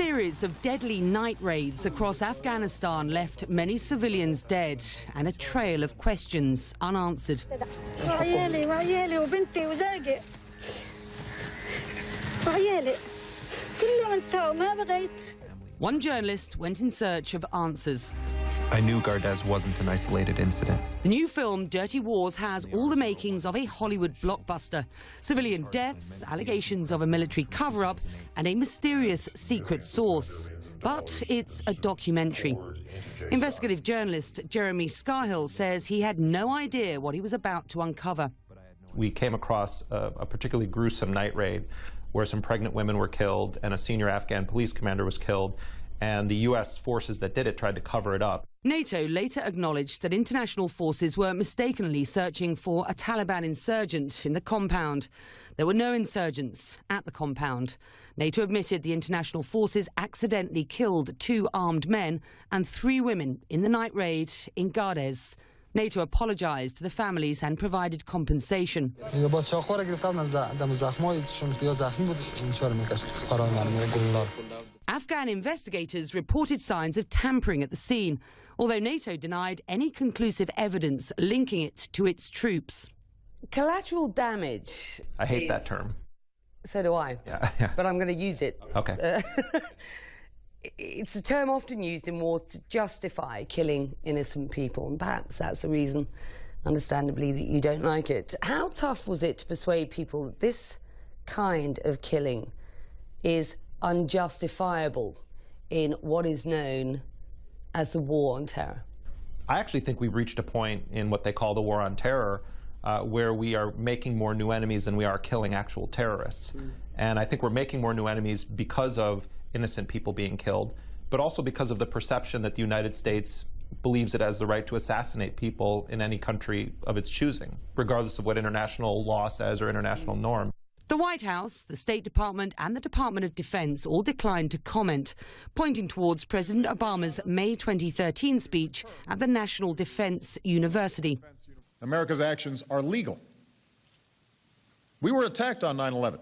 series of deadly night raids across Afghanistan left many civilians dead and a trail of questions unanswered. One journalist went in search of answers. I knew Gardez wasn't an isolated incident. The new film, Dirty Wars, has all the makings of a Hollywood blockbuster. Civilian deaths, allegations of a military cover-up, and a mysterious secret source. But it's a documentary. Investigative journalist Jeremy Scahill says he had no idea what he was about to uncover. We came across a particularly gruesome night raid where some pregnant women were killed and a senior Afghan police commander was killed, and the U.S. forces that did it tried to cover it up. NATO later acknowledged that international forces were mistakenly searching for a Taliban insurgent in the compound. There were no insurgents at the compound. NATO admitted the international forces accidentally killed 2 armed men and 3 women in the night raid in Gardez. NATO apologized to the families and provided compensation. Afghan investigators reported signs of tampering at the scene, although NATO denied any conclusive evidence linking it to its troops. Collateral damage. I hate that term. So do I. Yeah. But I'm going to use it. Okay. It's a term often used in war to justify killing innocent people, and perhaps that's the reason, understandably, that you don't like it. How tough was it to persuade people that this kind of killing is unjustifiable in what is known as the war on terror? I actually think we've reached a point in what they call the war on terror where we are making more new enemies than we are killing actual terrorists. And I think we're making more new enemies because of innocent people being killed, but also because of the perception that the United States believes it has the right to assassinate people in any country of its choosing, regardless of what international law says or international norm. The White House, the State Department and the Department of Defense all declined to comment, pointing towards President Obama's May 2013 speech at the National Defense University. America's actions are legal. We were attacked on 9/11.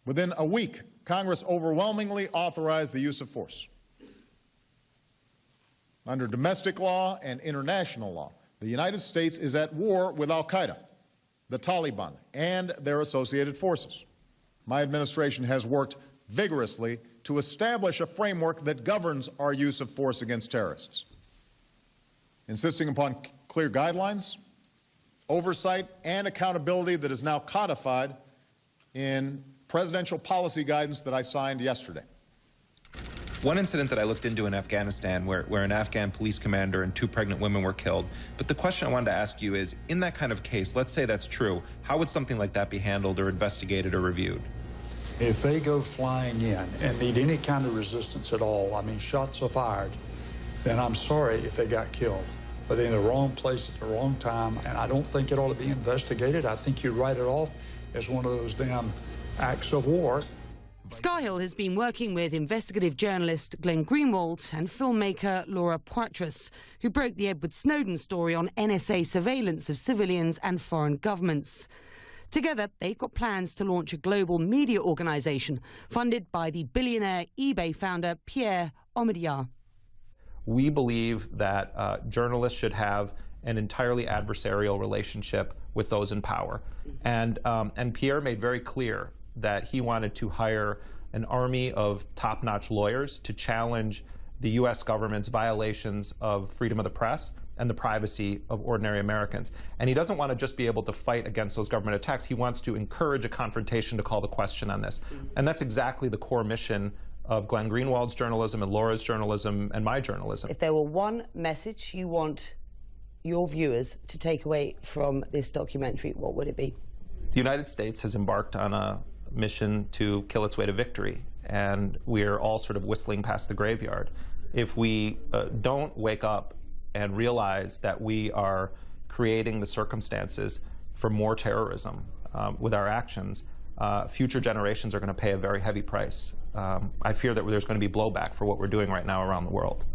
Within a week, Congress overwhelmingly authorized the use of force. Under domestic law and international law, the United States is at war with al-Qaeda, the Taliban, and their associated forces. My administration has worked vigorously to establish a framework that governs our use of force against terrorists, insisting upon clear guidelines, oversight, and accountability that is now codified in presidential policy guidance that I signed yesterday. One incident that I looked into in Afghanistan where an Afghan police commander and 2 pregnant women were killed. But the question I wanted to ask you is, in that kind of case, let's say that's true, how would something like that be handled or investigated or reviewed? If they go flying in and need any kind of resistance at all, I mean, shots are fired, then I'm sorry if they got killed. But they're in the wrong place at the wrong time, and I don't think it ought to be investigated. I think you write it off as one of those damn acts of war. Scahill has been working with investigative journalist Glenn Greenwald and filmmaker Laura Poitras, who broke the Edward Snowden story on NSA surveillance of civilians and foreign governments. Together, they've got plans to launch a global media organisation funded by the billionaire eBay founder Pierre Omidyar. We believe that journalists should have an entirely adversarial relationship with those in power. And Pierre made very clear that he wanted to hire an army of top-notch lawyers to challenge the U.S. government's violations of freedom of the press and the privacy of ordinary Americans. And he doesn't want to just be able to fight against those government attacks. He wants to encourage a confrontation to call the question on this. And that's exactly the core mission of Glenn Greenwald's journalism and Laura's journalism and my journalism. If there were one message you want your viewers to take away from this documentary, what would it be? The United States has embarked on a mission to kill its way to victory, and we're all sort of whistling past the graveyard. If we don't wake up and realize that we are creating the circumstances for more terrorism with our actions, future generations are going to pay a very heavy price. I fear that there's going to be blowback for what we're doing right now around the world.